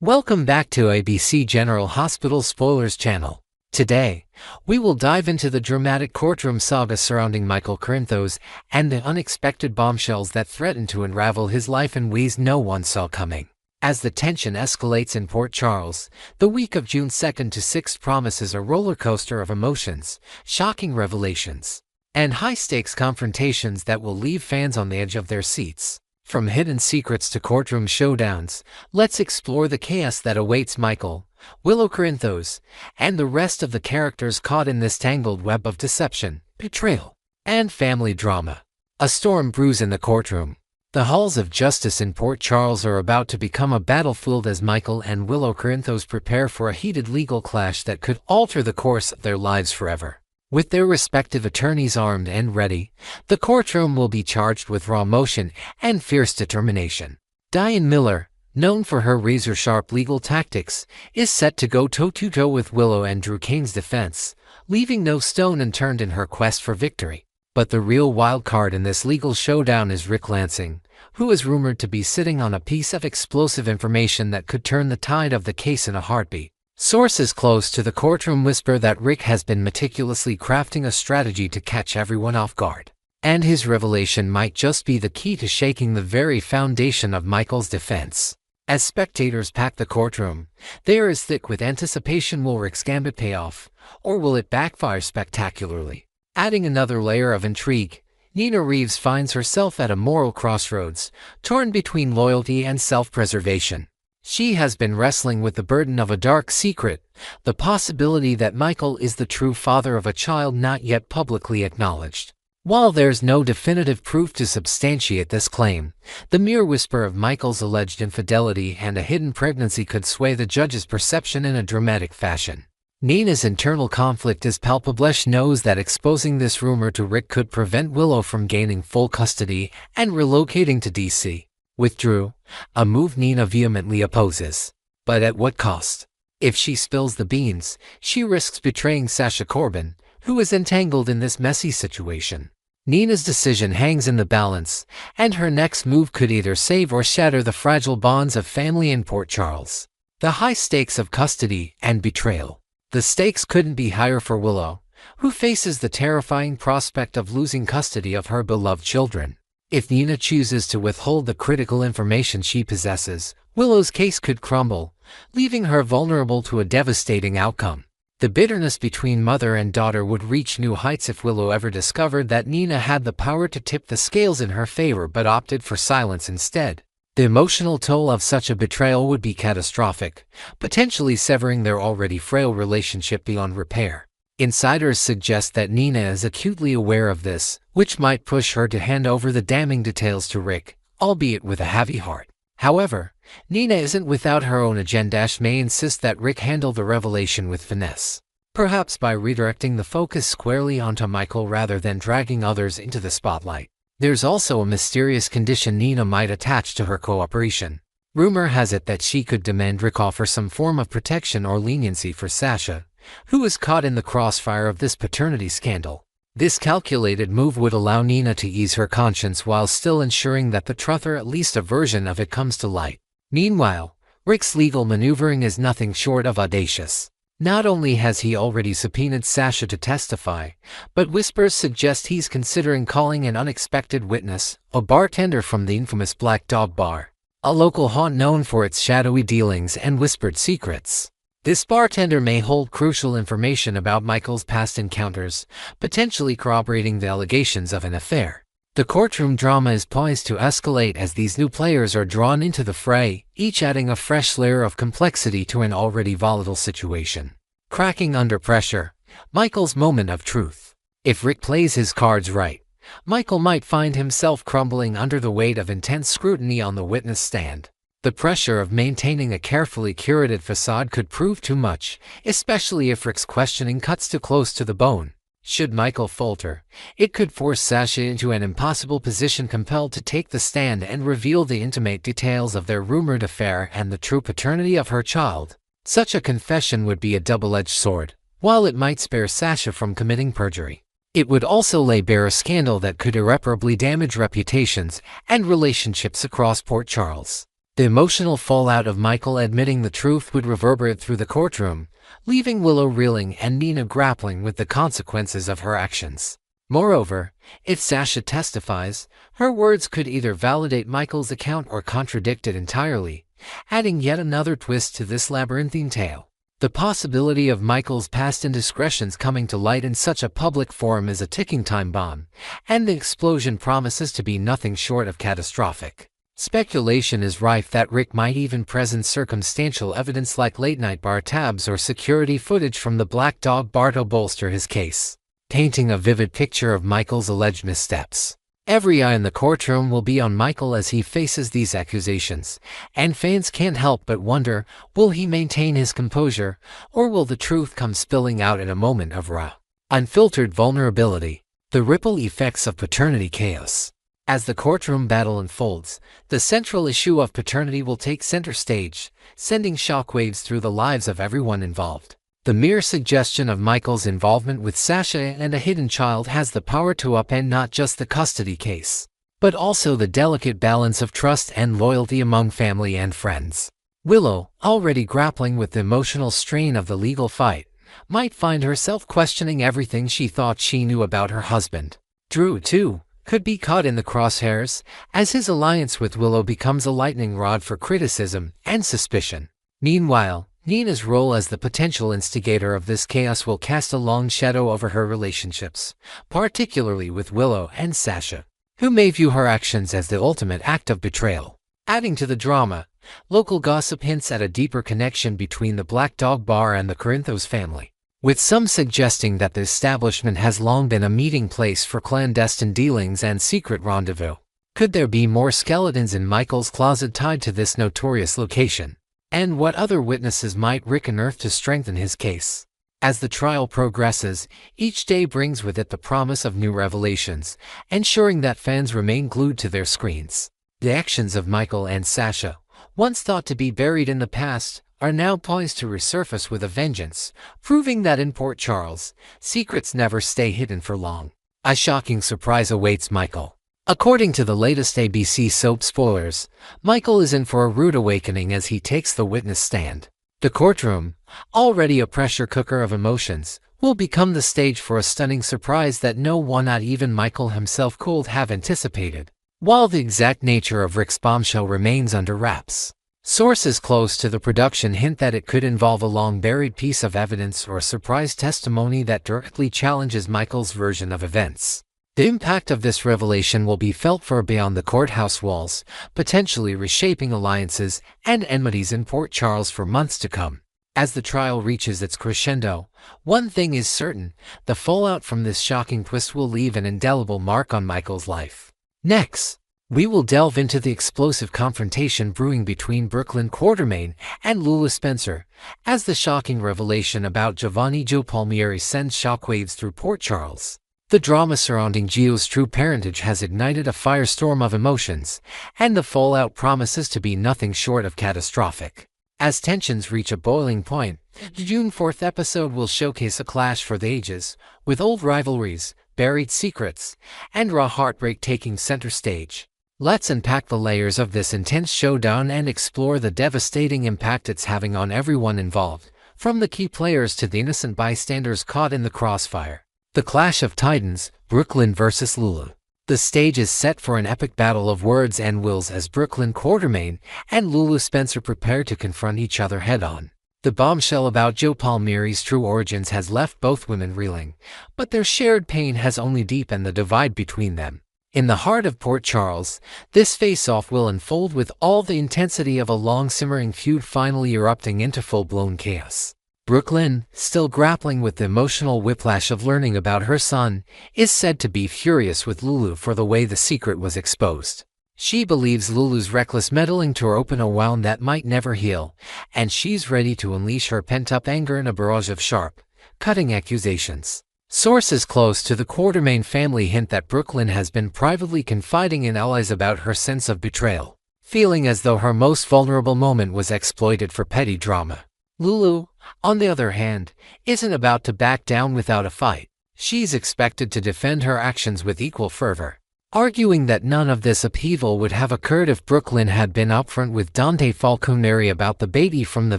Welcome back to ABC General Hospital Spoilers channel. Today, we will dive into the dramatic courtroom saga surrounding Michael Corinthos and the unexpected bombshells that threaten to unravel his life in ways no one saw coming. As the tension escalates in Port Charles, the week of June 2nd to 6th promises a roller coaster of emotions, shocking revelations, and high-stakes confrontations that will leave fans on the edge of their seats. From hidden secrets to courtroom showdowns, let's explore the chaos that awaits Michael, Willow Corinthos, and the rest of the characters caught in this tangled web of deception, betrayal, and family drama. A storm brews in the courtroom. The halls of justice in Port Charles are about to become a battlefield as Michael and Willow Corinthos prepare for a heated legal clash that could alter the course of their lives forever. With their respective attorneys armed and ready, the courtroom will be charged with raw emotion and fierce determination. Diane Miller, known for her razor-sharp legal tactics, is set to go toe-to-toe with Willow and Drew King's defense, leaving no stone unturned in her quest for victory. But the real wild card in this legal showdown is Rick Lansing, who is rumored to be sitting on a piece of explosive information that could turn the tide of the case in a heartbeat. Sources close to the courtroom whisper that Rick has been meticulously crafting a strategy to catch everyone off guard, and his revelation might just be the key to shaking the very foundation of Michael's defense. As spectators pack the courtroom, they are as thick with anticipation. Will Rick's gambit pay off, or will it backfire spectacularly? Adding another layer of intrigue, Nina Reeves finds herself at a moral crossroads, torn between loyalty and self-preservation. She has been wrestling with the burden of a dark secret, the possibility that Michael is the true father of a child not yet publicly acknowledged. While there's no definitive proof to substantiate this claim, the mere whisper of Michael's alleged infidelity and a hidden pregnancy could sway the judge's perception in a dramatic fashion. Nina's internal conflict is palpable. She knows that exposing this rumor to Rick could prevent Willow from gaining full custody and relocating to D.C. with Drew, a move Nina vehemently opposes. But at what cost? If she spills the beans, she risks betraying Sasha Corbin, who is entangled in this messy situation. Nina's decision hangs in the balance, and her next move could either save or shatter the fragile bonds of family in Port Charles. The high stakes of custody and betrayal. The stakes couldn't be higher for Willow, who faces the terrifying prospect of losing custody of her beloved children. If Nina chooses to withhold the critical information she possesses, Willow's case could crumble, leaving her vulnerable to a devastating outcome. The bitterness between mother and daughter would reach new heights if Willow ever discovered that Nina had the power to tip the scales in her favor but opted for silence instead. The emotional toll of such a betrayal would be catastrophic, potentially severing their already frail relationship beyond repair. Insiders suggest that Nina is acutely aware of this, which might push her to hand over the damning details to Rick, albeit with a heavy heart. However, Nina isn't without her own agenda. She may insist that Rick handle the revelation with finesse, perhaps by redirecting the focus squarely onto Michael rather than dragging others into the spotlight. There's also a mysterious condition Nina might attach to her cooperation. Rumor has it that she could demand Rick offer some form of protection or leniency for Sasha, who is caught in the crossfire of this paternity scandal. This calculated move would allow Nina to ease her conscience while still ensuring that the truth or at least a version of it comes to light. Meanwhile, Rick's legal maneuvering is nothing short of audacious. Not only has he already subpoenaed Sasha to testify, but whispers suggest he's considering calling an unexpected witness, a bartender from the infamous Black Dog Bar, a local haunt known for its shadowy dealings and whispered secrets. This bartender may hold crucial information about Michael's past encounters, potentially corroborating the allegations of an affair. The courtroom drama is poised to escalate as these new players are drawn into the fray, each adding a fresh layer of complexity to an already volatile situation. Cracking under pressure, Michael's moment of truth. If Rick plays his cards right, Michael might find himself crumbling under the weight of intense scrutiny on the witness stand. The pressure of maintaining a carefully curated facade could prove too much, especially if Rick's questioning cuts too close to the bone. Should Michael falter, it could force Sasha into an impossible position, compelled to take the stand and reveal the intimate details of their rumored affair and the true paternity of her child. Such a confession would be a double-edged sword. While it might spare Sasha from committing perjury, it would also lay bare a scandal that could irreparably damage reputations and relationships across Port Charles. The emotional fallout of Michael admitting the truth would reverberate through the courtroom, leaving Willow reeling and Nina grappling with the consequences of her actions. Moreover, if Sasha testifies, her words could either validate Michael's account or contradict it entirely, adding yet another twist to this labyrinthine tale. The possibility of Michael's past indiscretions coming to light in such a public forum is a ticking time bomb, and the explosion promises to be nothing short of catastrophic. Speculation is rife that Rick might even present circumstantial evidence like late-night bar tabs or security footage from the Black Dog bar to bolster his case, painting a vivid picture of Michael's alleged missteps. Every eye in the courtroom will be on Michael as he faces these accusations, and fans can't help but wonder, will he maintain his composure, or will the truth come spilling out in a moment of raw, unfiltered vulnerability? The ripple effects of paternity chaos. As the courtroom battle unfolds, the central issue of paternity will take center stage, sending shockwaves through the lives of everyone involved. The mere suggestion of Michael's involvement with Sasha and a hidden child has the power to upend not just the custody case, but also the delicate balance of trust and loyalty among family and friends. Willow, already grappling with the emotional strain of the legal fight, might find herself questioning everything she thought she knew about her husband. Drew, too, could be caught in the crosshairs, as his alliance with Willow becomes a lightning rod for criticism and suspicion. Meanwhile, Nina's role as the potential instigator of this chaos will cast a long shadow over her relationships, particularly with Willow and Sasha, who may view her actions as the ultimate act of betrayal. Adding to the drama, local gossip hints at a deeper connection between the Black Dog Bar and the Corinthos family, with some suggesting that the establishment has long been a meeting place for clandestine dealings and secret rendezvous. Could there be more skeletons in Michael's closet tied to this notorious location? And what other witnesses might Rick unearth to strengthen his case? As the trial progresses, each day brings with it the promise of new revelations, ensuring that fans remain glued to their screens. The actions of Michael and Sasha, once thought to be buried in the past, are now poised to resurface with a vengeance, proving that in Port Charles, secrets never stay hidden for long. A shocking surprise awaits Michael. According to the latest ABC soap spoilers, Michael is in for a rude awakening as he takes the witness stand. The courtroom, already a pressure cooker of emotions, will become the stage for a stunning surprise that no one, not even Michael himself, could have anticipated. While the exact nature of Rick's bombshell remains under wraps, sources close to the production hint that it could involve a long-buried piece of evidence or surprise testimony that directly challenges Michael's version of events. The impact of this revelation will be felt far beyond the courthouse walls, potentially reshaping alliances and enmities in Port Charles for months to come. As the trial reaches its crescendo, one thing is certain: the fallout from this shocking twist will leave an indelible mark on Michael's life. Next, we will delve into the explosive confrontation brewing between Brooklyn Quartermaine and Lulu Spencer, as the shocking revelation about Giovanni Joe Palmieri sends shockwaves through Port Charles. The drama surrounding Gio's true parentage has ignited a firestorm of emotions, and the fallout promises to be nothing short of catastrophic. As tensions reach a boiling point, the June 4th episode will showcase a clash for the ages, with old rivalries, buried secrets, and raw heartbreak taking center stage. Let's unpack the layers of this intense showdown and explore the devastating impact it's having on everyone involved, from the key players to the innocent bystanders caught in the crossfire. The Clash of Titans, Brooklyn vs. Lulu. The stage is set for an epic battle of words and wills as Brooklyn Quartermaine and Lulu Spencer prepare to confront each other head-on. The bombshell about Joe Palmieri's true origins has left both women reeling, but their shared pain has only deepened the divide between them. In the heart of Port Charles, this face-off will unfold with all the intensity of a long-simmering feud finally erupting into full-blown chaos. Brooklyn, still grappling with the emotional whiplash of learning about her son, is said to be furious with Lulu for the way the secret was exposed. She believes Lulu's reckless meddling tore open a wound that might never heal, and she's ready to unleash her pent-up anger in a barrage of sharp, cutting accusations. Sources close to the Quartermaine family hint that Brooklyn has been privately confiding in allies about her sense of betrayal, feeling as though her most vulnerable moment was exploited for petty drama. Lulu, on the other hand, isn't about to back down without a fight. She's expected to defend her actions with equal fervor. arguing that none of this upheaval would have occurred if Brooklyn had been upfront with Dante Falconeri about the baby from the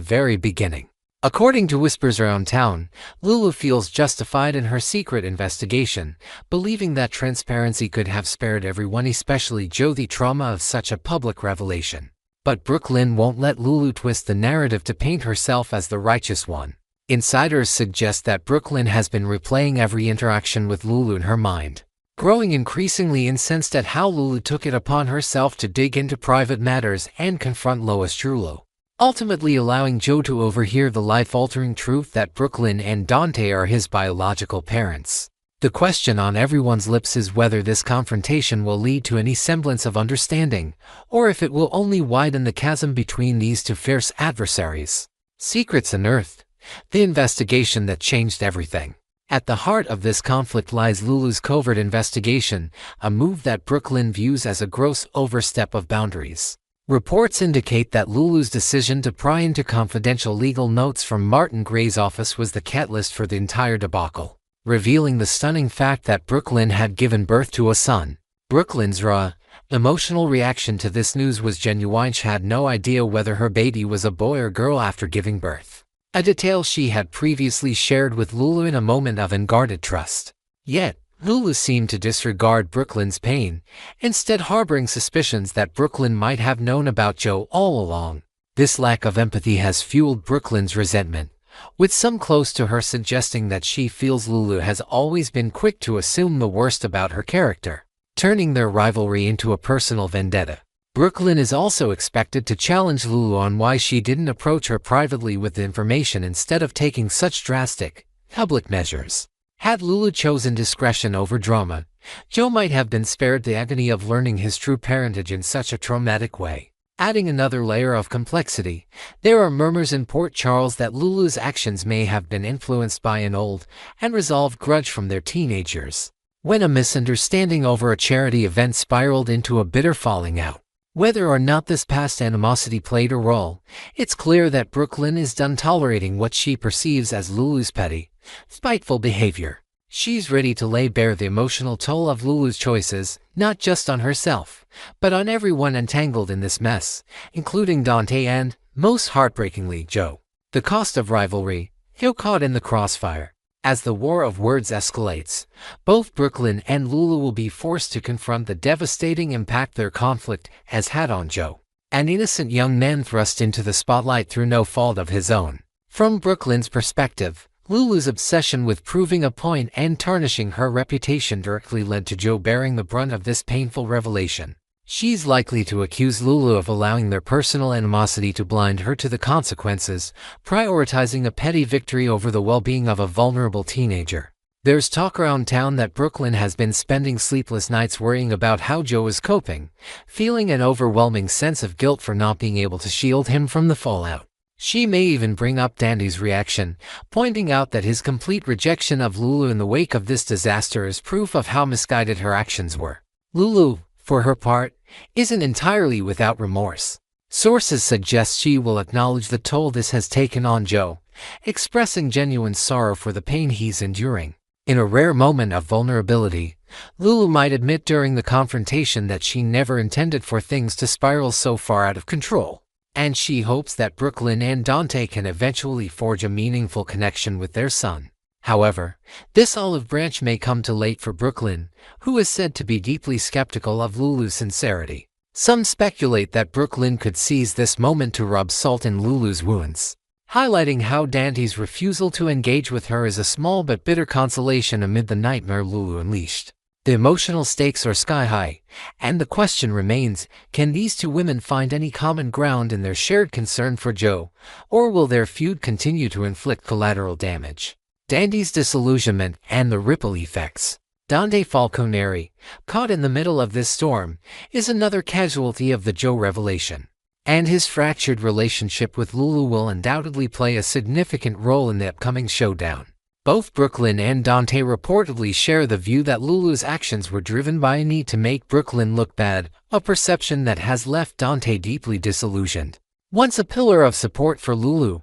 very beginning. According to whispers around town, Lulu feels justified in her secret investigation, believing that transparency could have spared everyone, especially Joe, the trauma of such a public revelation. But Brooklyn won't let Lulu twist the narrative to paint herself as the righteous one. Insiders suggest that Brooklyn has been replaying every interaction with Lulu in her mind, growing increasingly incensed at how Lulu took it upon herself to dig into private matters and confront Lois Trullo, ultimately allowing Joe to overhear the life-altering truth that Brooklyn and Dante are his biological parents. The question on everyone's lips is whether this confrontation will lead to any semblance of understanding, or if it will only widen the chasm between these two fierce adversaries. Secrets Unearthed, the investigation that changed everything. At the heart of this conflict lies Lulu's covert investigation, a move that Brooklyn views as a gross overstep of boundaries. Reports indicate that Lulu's decision to pry into confidential legal notes from Martin Gray's office was the catalyst for the entire debacle, revealing the stunning fact that Brooklyn had given birth to a son. Brooklyn's raw, emotional reaction to this news was genuine. She had no idea whether her baby was a boy or girl after giving birth, a detail she had previously shared with Lulu in a moment of unguarded trust. Yet, Lulu seemed to disregard Brooklyn's pain, instead harboring suspicions that Brooklyn might have known about Joe all along. This lack of empathy has fueled Brooklyn's resentment, with some close to her suggesting that she feels Lulu has always been quick to assume the worst about her character, turning their rivalry into a personal vendetta. Brooklyn is also expected to challenge Lulu on why she didn't approach her privately with the information instead of taking such drastic, public measures. Had Lulu chosen discretion over drama, Joe might have been spared the agony of learning his true parentage in such a traumatic way. Adding another layer of complexity, there are murmurs in Port Charles that Lulu's actions may have been influenced by an old, unresolved grudge from their teenagers, when a misunderstanding over a charity event spiraled into a bitter falling out. Whether or not this past animosity played a role, it's clear that Brooklyn is done tolerating what she perceives as Lulu's petty, spiteful behavior. She's ready to lay bare the emotional toll of Lulu's choices, not just on herself, but on everyone entangled in this mess, including Dante and, most heartbreakingly, Joe. The cost of rivalry, Joe caught in the crossfire. As the war of words escalates, both Brooklyn and Lulu will be forced to confront the devastating impact their conflict has had on Joe, an innocent young man thrust into the spotlight through no fault of his own. From Brooklyn's perspective, Lulu's obsession with proving a point and tarnishing her reputation directly led to Joe bearing the brunt of this painful revelation. She's likely to accuse Lulu of allowing their personal animosity to blind her to the consequences, prioritizing a petty victory over the well-being of a vulnerable teenager. There's talk around town that Brooklyn has been spending sleepless nights worrying about how Joe is coping, feeling an overwhelming sense of guilt for not being able to shield him from the fallout. She may even bring up Dandy's reaction, pointing out that his complete rejection of Lulu in the wake of this disaster is proof of how misguided her actions were. Lulu, for her part, isn't entirely without remorse. Sources suggest she will acknowledge the toll this has taken on Joe, expressing genuine sorrow for the pain he's enduring. In a rare moment of vulnerability, Lulu might admit during the confrontation that she never intended for things to spiral so far out of control, and she hopes that Brooklyn and Dante can eventually forge a meaningful connection with their son. However, this olive branch may come too late for Brooklyn, who is said to be deeply skeptical of Lulu's sincerity. Some speculate that Brooklyn could seize this moment to rub salt in Lulu's wounds, highlighting how Dante's refusal to engage with her is a small but bitter consolation amid the nightmare Lulu unleashed. The emotional stakes are sky-high, and the question remains, can these two women find any common ground in their shared concern for Joe, or will their feud continue to inflict collateral damage? Dandy's disillusionment and the ripple effects. Dante Falconeri, caught in the middle of this storm, is another casualty of the Joe revelation, and his fractured relationship with Lulu will undoubtedly play a significant role in the upcoming showdown. Both Brooklyn and Dante reportedly share the view that Lulu's actions were driven by a need to make Brooklyn look bad, a perception that has left Dante deeply disillusioned. Once a pillar of support for Lulu,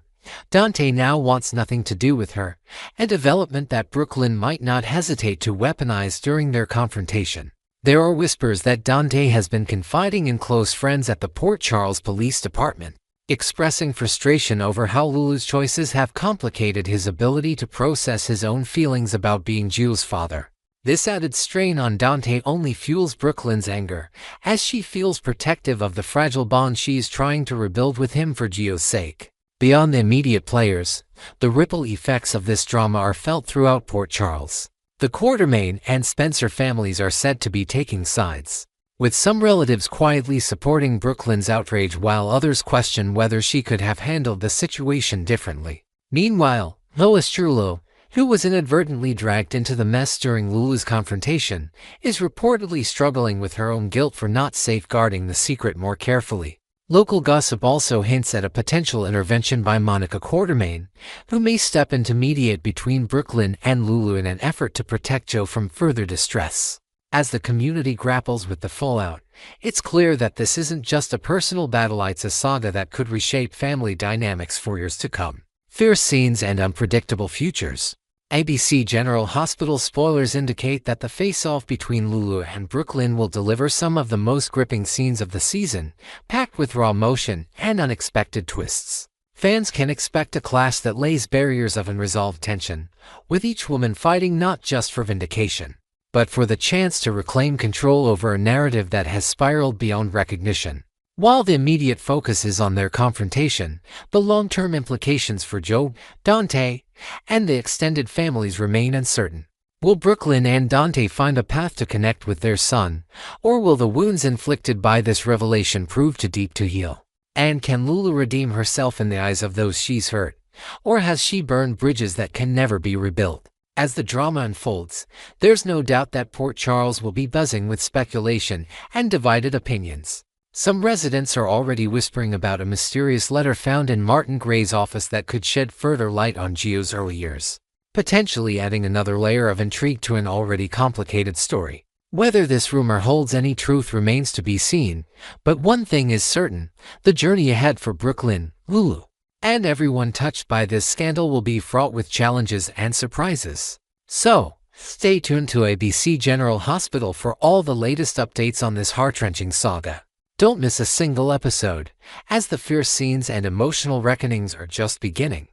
Dante now wants nothing to do with her, a development that Brooklyn might not hesitate to weaponize during their confrontation. There are whispers that Dante has been confiding in close friends at the Port Charles Police Department, expressing frustration over how Lulu's choices have complicated his ability to process his own feelings about being Gio's father. This added strain on Dante only fuels Brooklyn's anger, as she feels protective of the fragile bond she is trying to rebuild with him for Gio's sake. Beyond the immediate players, the ripple effects of this drama are felt throughout Port Charles. The Quartermain and Spencer families are said to be taking sides, with some relatives quietly supporting Brooklyn's outrage while others question whether she could have handled the situation differently. Meanwhile, Lois Trullo, who was inadvertently dragged into the mess during Lulu's confrontation, is reportedly struggling with her own guilt for not safeguarding the secret more carefully. Local gossip also hints at a potential intervention by Monica Quartermain, who may step in to mediate between Brooklyn and Lulu in an effort to protect Gio from further distress. As the community grapples with the fallout, it's clear that this isn't just a personal battle, it's a saga that could reshape family dynamics for years to come. Fierce scenes and unpredictable futures. ABC General Hospital spoilers indicate that the face-off between Lulu and Brooklyn will deliver some of the most gripping scenes of the season, packed with raw emotion and unexpected twists. Fans can expect a clash that lays barriers of unresolved tension, with each woman fighting not just for vindication, but for the chance to reclaim control over a narrative that has spiraled beyond recognition. While the immediate focus is on their confrontation, the long-term implications for Gio, Dante, and the extended families remain uncertain. Will Brooklyn and Dante find a path to connect with their son, or will the wounds inflicted by this revelation prove too deep to heal? And can Lulu redeem herself in the eyes of those she's hurt, or has she burned bridges that can never be rebuilt? As the drama unfolds, there's no doubt that Port Charles will be buzzing with speculation and divided opinions. Some residents are already whispering about a mysterious letter found in Martin Gray's office that could shed further light on Gio's early years, potentially adding another layer of intrigue to an already complicated story. Whether this rumor holds any truth remains to be seen, but one thing is certain: the journey ahead for Brooklyn, Lulu, and everyone touched by this scandal will be fraught with challenges and surprises. So, stay tuned to ABC General Hospital for all the latest updates on this heart-wrenching saga. Don't miss a single episode, as the fierce scenes and emotional reckonings are just beginning.